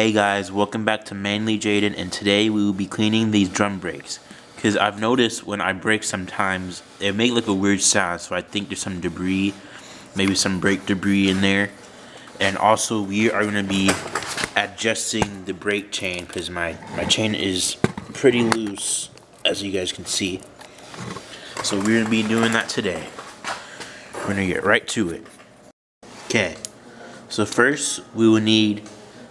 Hey guys, welcome back to Manly Jaden, and today we will be cleaning these drum brakes. Because I've noticed when I brake sometimes, it make like a weird sound, so I think there's some debris, maybe some brake debris in there. And also we are going to be adjusting the brake chain, because my chain is pretty loose, as you guys can see. So we're going to be doing that today. We're going to get right to it. Okay, so first we will need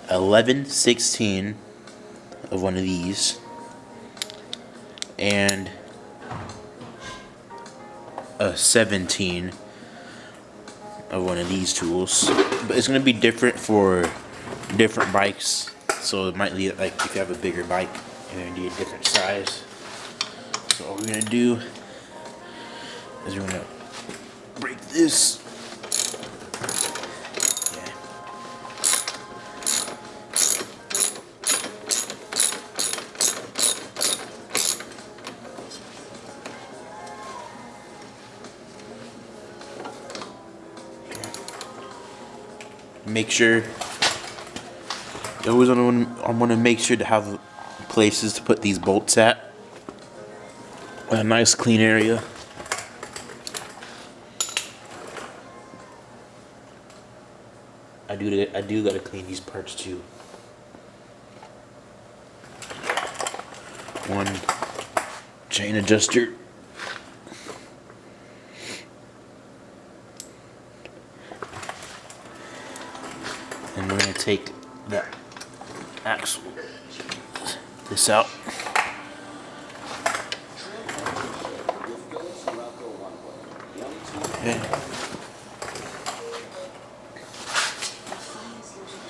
11/16 of one of these and a 17 of one of these tools, but it's going to be different for different bikes, so it might be like if you have a bigger bike you're going to need a different size. So what we're going to do is we're going to break this. Make sure you always want to make sure to have places to put these bolts at. A nice clean area. I do gotta clean these parts too. One chain adjuster. And we're going to take that axle, this out. Okay.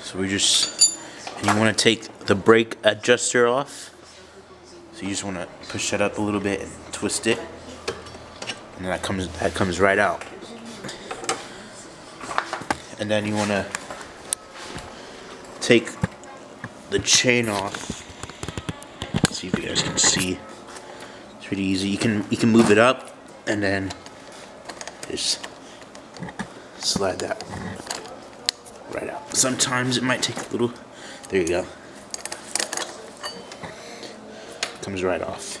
So and you want to take the brake adjuster off. So you just want to push that up a little bit and twist it. And that comes right out. And then you want to take the chain off. Let's see if you guys can see. It's pretty easy. You can move it up and then just slide that right out. Sometimes it might take a little. There you go. Comes right off.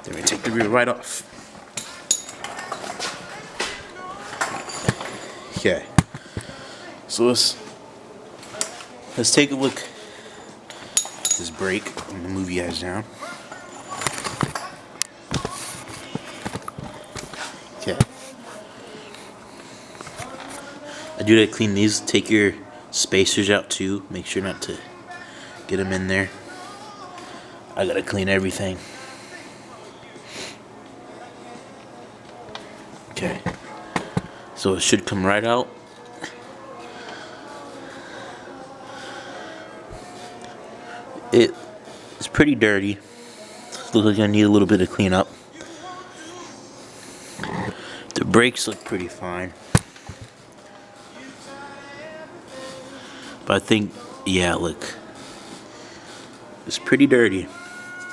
Then we take the reel right off. Okay. So let's take a look at this brake. I'm gonna move you guys down. Okay. I do to clean these. Take your spacers out too. Make sure not to get them in there. I gotta clean everything. Okay. So it should come right out. It's pretty dirty. Looks like I need a little bit of cleanup. The brakes look pretty fine. But I think, yeah, look. It's pretty dirty.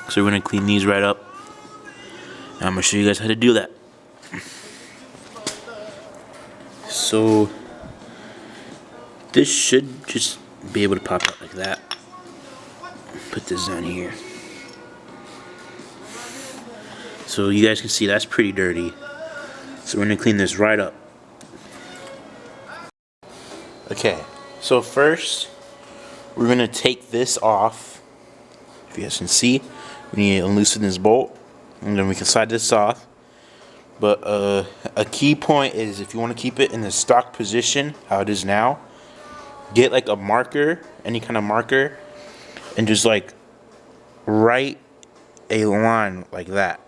So we're going to clean these right up. And I'm going to show you guys how to do that. So this should just be able to pop out like that. Put this down here. So you guys can see that's pretty dirty. So we're going to clean this right up. Okay, so first we're going to take this off. If you guys can see, we need to loosen this bolt, and then we can slide this off. But a key point is, if you want to keep it in the stock position, how it is now, get like a marker, any kind of marker, and just like write a line like that.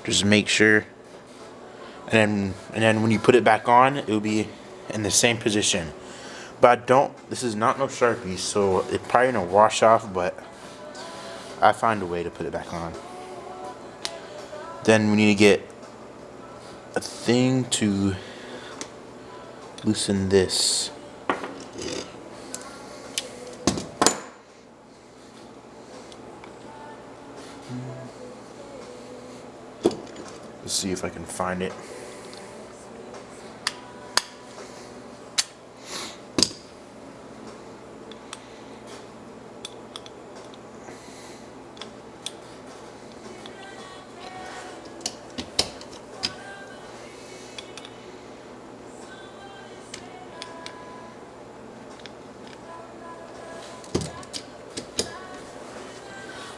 Just make sure, and then when you put it back on, it will be in the same position. But this is not no Sharpie, so it's probably gonna wash off, but I find a way to put it back on. Then we need to get a thing to loosen this. Let's see if I can find it.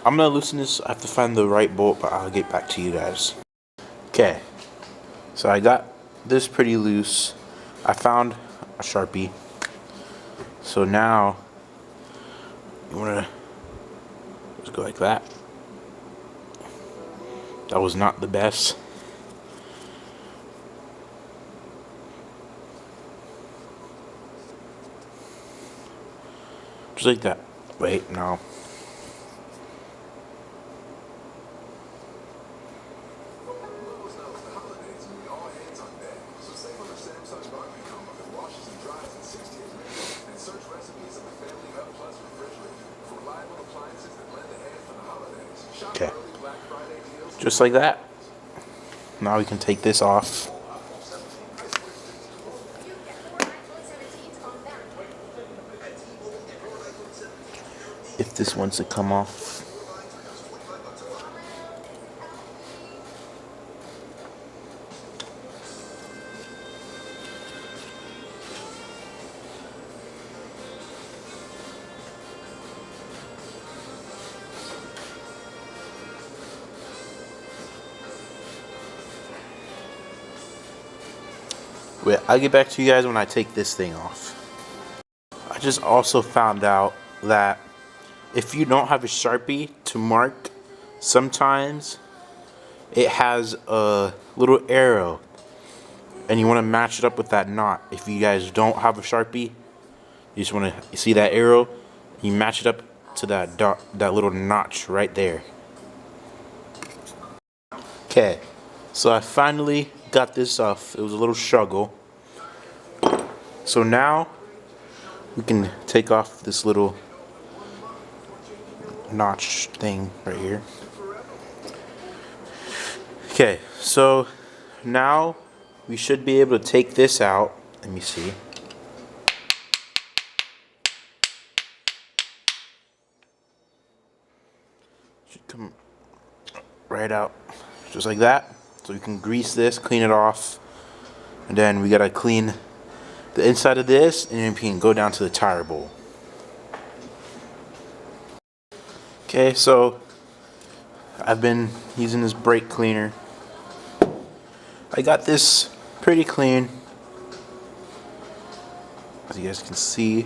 I'm gonna loosen this. I have to find the right bolt, but I'll get back to you guys. Okay, so I got this pretty loose. I found a Sharpie. So now you wanna just go like that. That was not the best. Just like that. Wait, no. Okay. Just like that. Now we can take this off. If this wants to come off. Wait, I'll get back to you guys when I take this thing off. I just also found out that if you don't have a Sharpie to mark, sometimes it has a little arrow and you want to match it up with that knot. If you guys don't have a Sharpie, you just want to see that arrow, you match it up to that dot, that little notch right there. Okay, so I finally got this off. It was a little struggle. So now we can take off this little notch thing right here. Okay, so now we should be able to take this out. Let me see. Should come right out just like that. So we can grease this, clean it off, and then we gotta clean the inside of this, and then we can go down to the tire bowl. Okay, so I've been using this brake cleaner. I got this pretty clean, as you guys can see.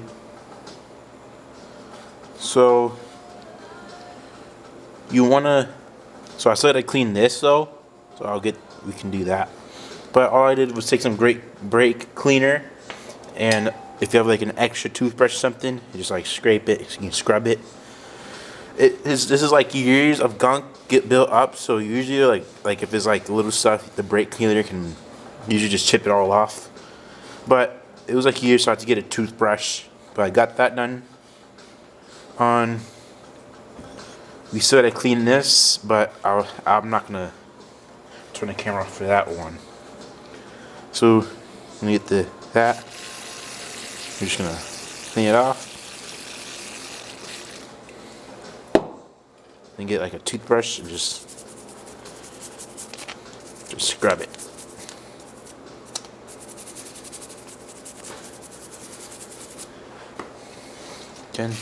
So you wanna, so I said I clean this though, so we can do that. But all I did was take some brake cleaner, and if you have like an extra toothbrush or something, you just like scrape it, so you can scrub it. This is like years of gunk get built up, so usually like if it's like little stuff, the brake cleaner can usually just chip it all off. But it was like years, so I had to get a toothbrush. But I got that done. We still had to clean this, but I'm not gonna turn the camera off for that one. So let me get that. I'm just gonna clean it off. Then get like a toothbrush and just scrub it. Again.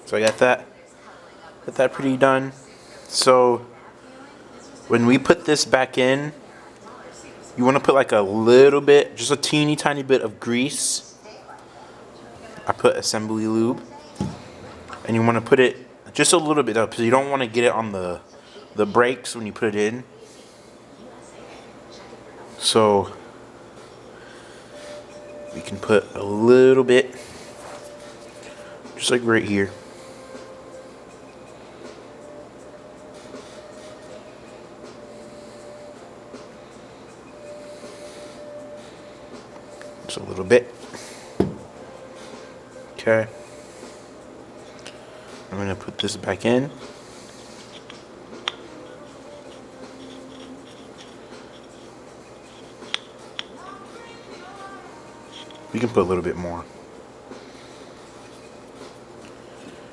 So I got that pretty done. So when we put this back in, you want to put like a little bit, just a teeny tiny bit of grease. I put assembly lube, and you want to put it just a little bit up, because you don't want to get it on the brakes when you put it in. So we can put a little bit, just like right here. Just a little bit. Okay. I'm going to put this back in. You can put a little bit more.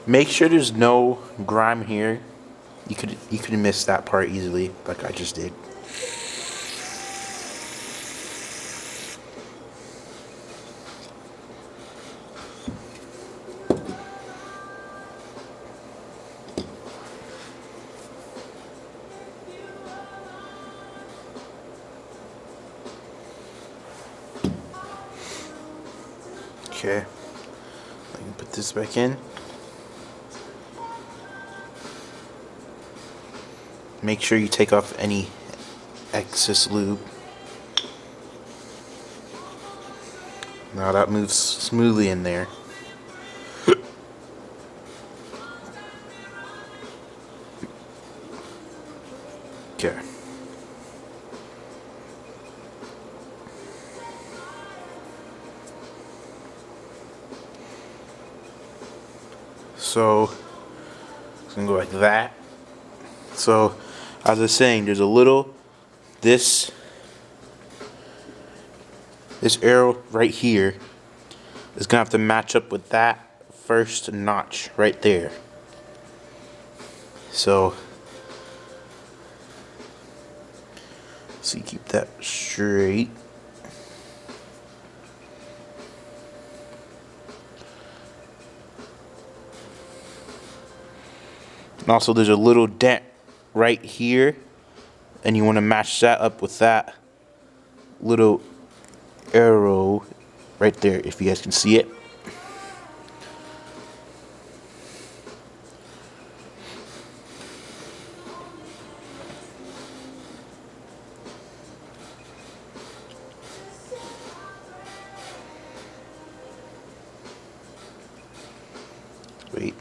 Make sure there's no grime here. You could miss that part easily, like I just did. Okay, I can put this back in. Make sure you take off any excess lube. Now that moves smoothly in there. Okay. So it's gonna go like that. So as I was saying, there's a little this arrow right here is gonna have to match up with that first notch right there. So you keep that straight. And also there's a little dent right here, and you want to match that up with that little arrow right there, if you guys can see it. Wait.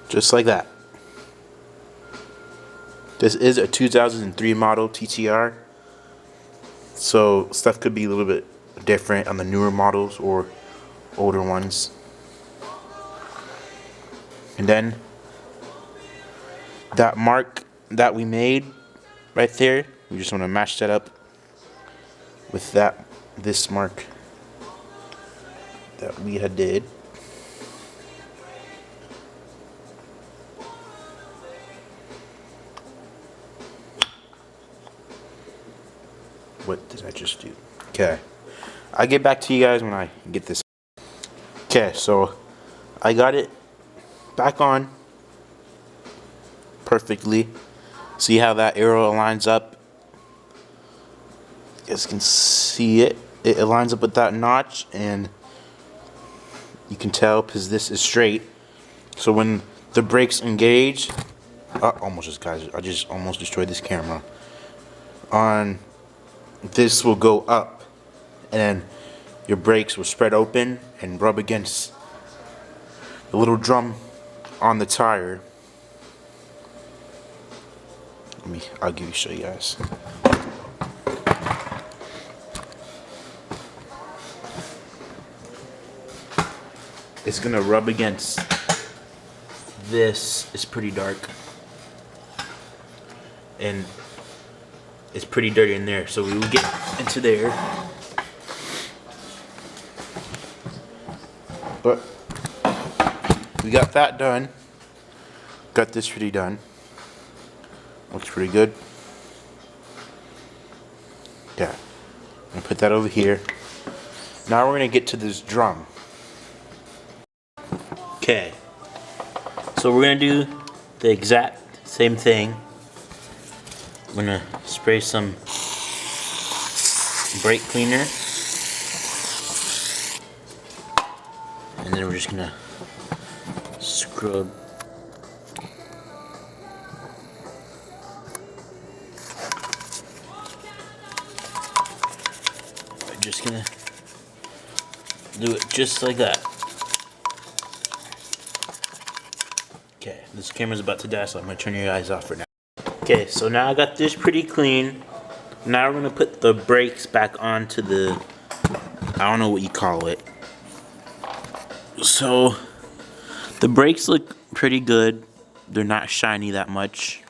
Just like that. This is a 2003 model TTR, so stuff could be a little bit different on the newer models or older ones. And then that mark that we made right there, we just want to match that up with this mark that we had did. What did I just do? Okay, I'll get back to you guys when I get this. Okay, so I got it back on perfectly. See how that arrow lines up? You guys can see it. It lines up with that notch, and you can tell because this is straight. So when the brakes engage, I just almost destroyed this camera. This will go up, and then your brakes will spread open and rub against the little drum on the tire. I'll show you guys. It's gonna rub against this. It's pretty dark, and it's pretty dirty in there, so we will get into there. But we got that done. Got this pretty done. Looks pretty good. Yeah. I'm gonna put that over here. Now we're gonna get to this drum. Okay. So we're gonna do the exact same thing. I'm gonna spray some brake cleaner, and then we're just gonna scrub. We're just gonna do it just like that. Okay, this camera's about to die, so I'm gonna turn your eyes off for now. Okay, so now I got this pretty clean. Now we're gonna put the brakes back onto the, I don't know what you call it. So The brakes look pretty good. They're not shiny that much.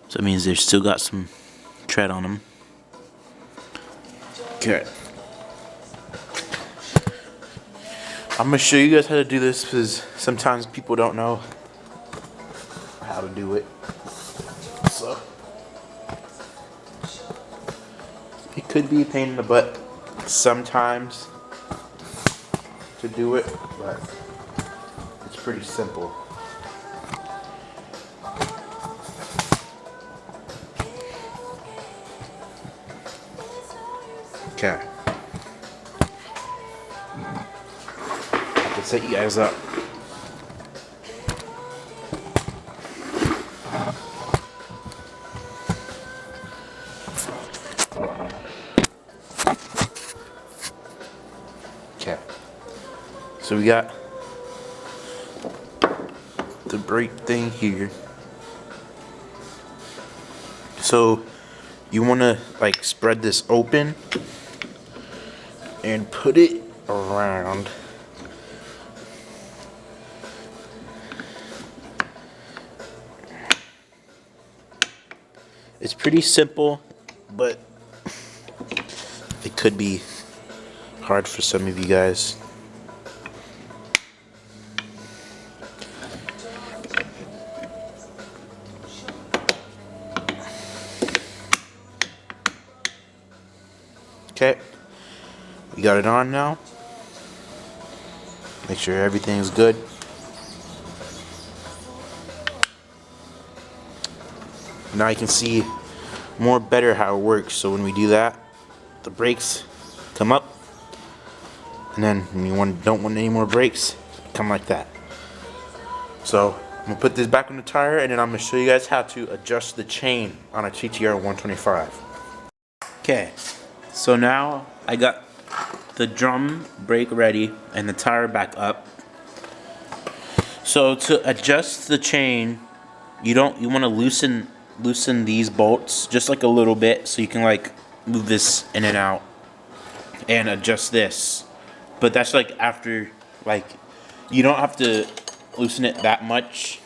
So that means they've still got some tread on them. Okay. I'm gonna show you guys how to do this because sometimes people don't know how to do it. So it could be a pain in the butt sometimes to do it, but it's pretty simple. Okay. I can set you guys up. Okay. So we got the brake thing here. So you want to like spread this open and put it around. It's pretty simple, but it could be hard for some of you guys. Okay, we got it on now. Make sure everything's good. Now you can see more better how it works. So when we do that, the brakes come up, and then when you don't want any more brakes, come like that. So I'm gonna put this back on the tire, and then I'm gonna show you guys how to adjust the chain on a TTR 125. Okay, so now I got the drum brake ready and the tire back up. So to adjust the chain, you want to loosen these bolts just like a little bit, so you can like move this in and out and adjust this. But that's like after, like, you don't have to loosen it that much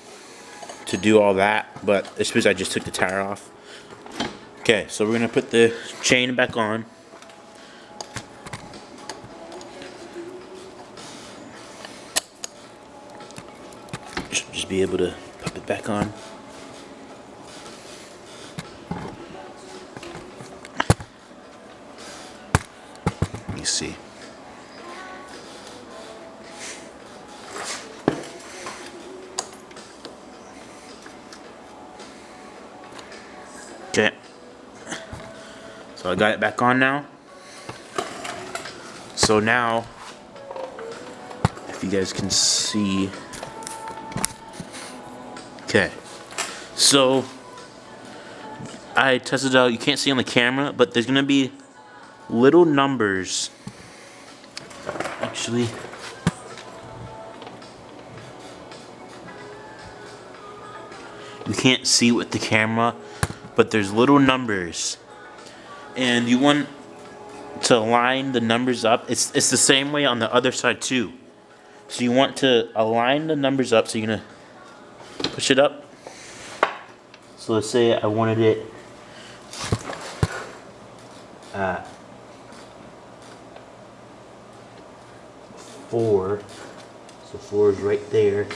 to do all that, but especially I just took the tire off. Okay, so we're gonna put the chain back on. Should just be able to pop it back on. Let me see. Okay. So I got it back on now. So now, if you guys can see. Okay. So I tested out, you can't see on the camera, but there's gonna be little numbers. Actually, you can't see with the camera, but there's little numbers, and you want to line the numbers up. It's the same way on the other side too. So you want to align the numbers up. So you're gonna push it up. So let's say I wanted it at 4. So 4 is right there.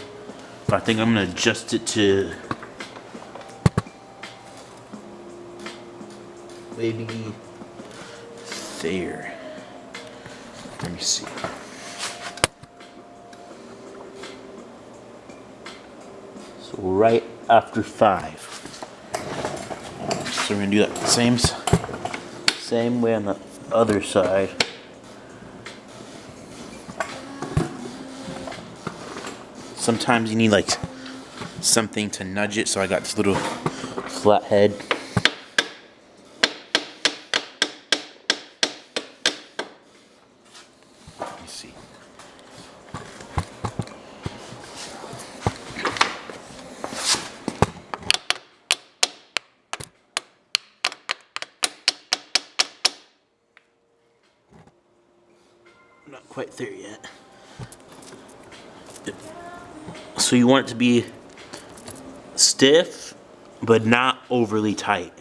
But I think I'm gonna adjust it to maybe there. Let me see. So right after 5. So we're gonna do that same way on the other side. Sometimes you need like something to nudge it, so I got this little flat head. Let me see. Not quite there yet. So you want it to be stiff, but not overly tight.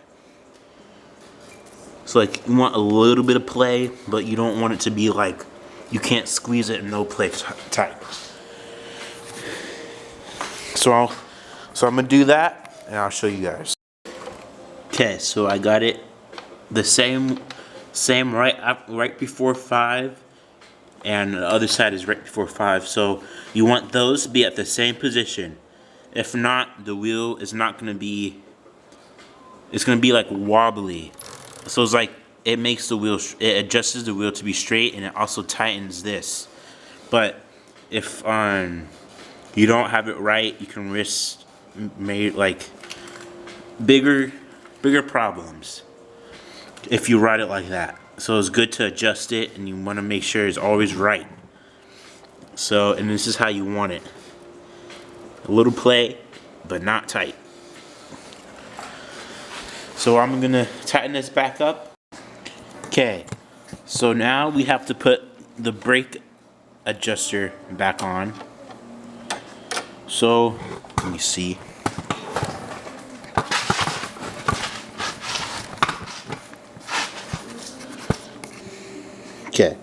So like you want a little bit of play, but you don't want it to be like you can't squeeze it and no play tight. So I'm gonna do that and I'll show you guys. Okay, so I got it the same right before 5, and the other side is right before 5. So you want those to be at the same position. If not, the wheel is not gonna be. It's gonna be like wobbly. So it's like it makes the wheel. It adjusts the wheel to be straight, and it also tightens this. But if you don't have it right, you can risk like bigger problems if you ride it like that. So it's good to adjust it, and you want to make sure it's always right. So, and this is how you want it. A little play, but not tight. So I'm gonna tighten this back up. Okay, so now we have to put the brake adjuster back on. So, let me see. Okay,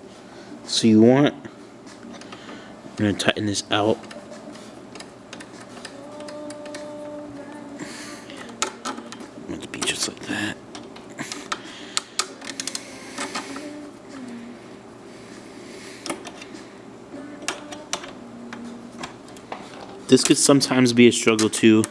so I'm gonna tighten this out. It to be just like that. This could sometimes be a struggle too.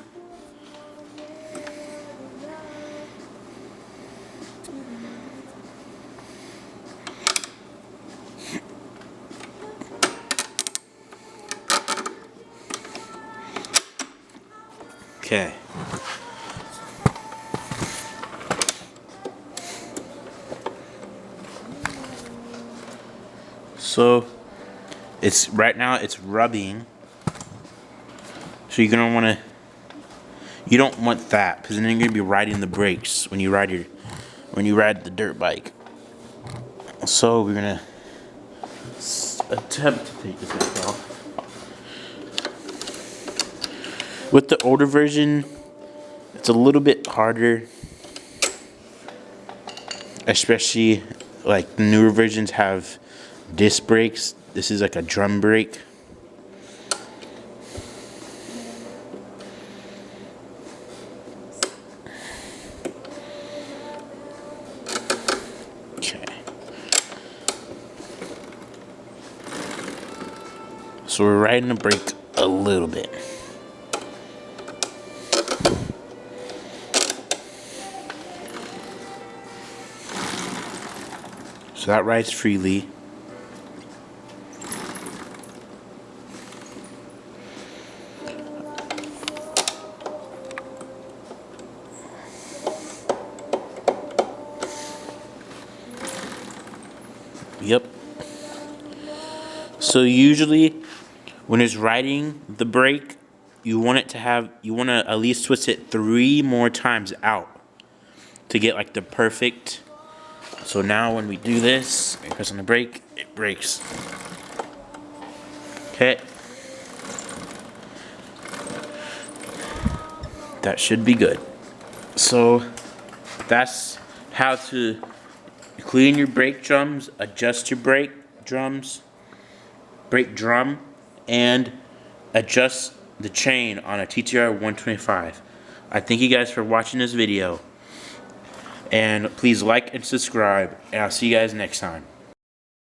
Okay. So it's right now it's rubbing. So you're gonna wanna, you don't want that, because then you're gonna be riding the brakes when you ride the dirt bike. So we're gonna attempt to take this back off. With the older version, it's a little bit harder, especially like the newer versions have disc brakes. This is like a drum brake. Okay. So we're riding the brake a little bit. So that rides freely. Yep. So usually when it's riding the brake, you want to at least twist it 3 more times out to get like the perfect. So now when we do this, we press on the brake, it brakes. Okay. That should be good. So that's how to clean your brake drums, adjust your brake drum, and adjust the chain on a TTR 125. I thank you guys for watching this video. And please like and subscribe, and I'll see you guys next time.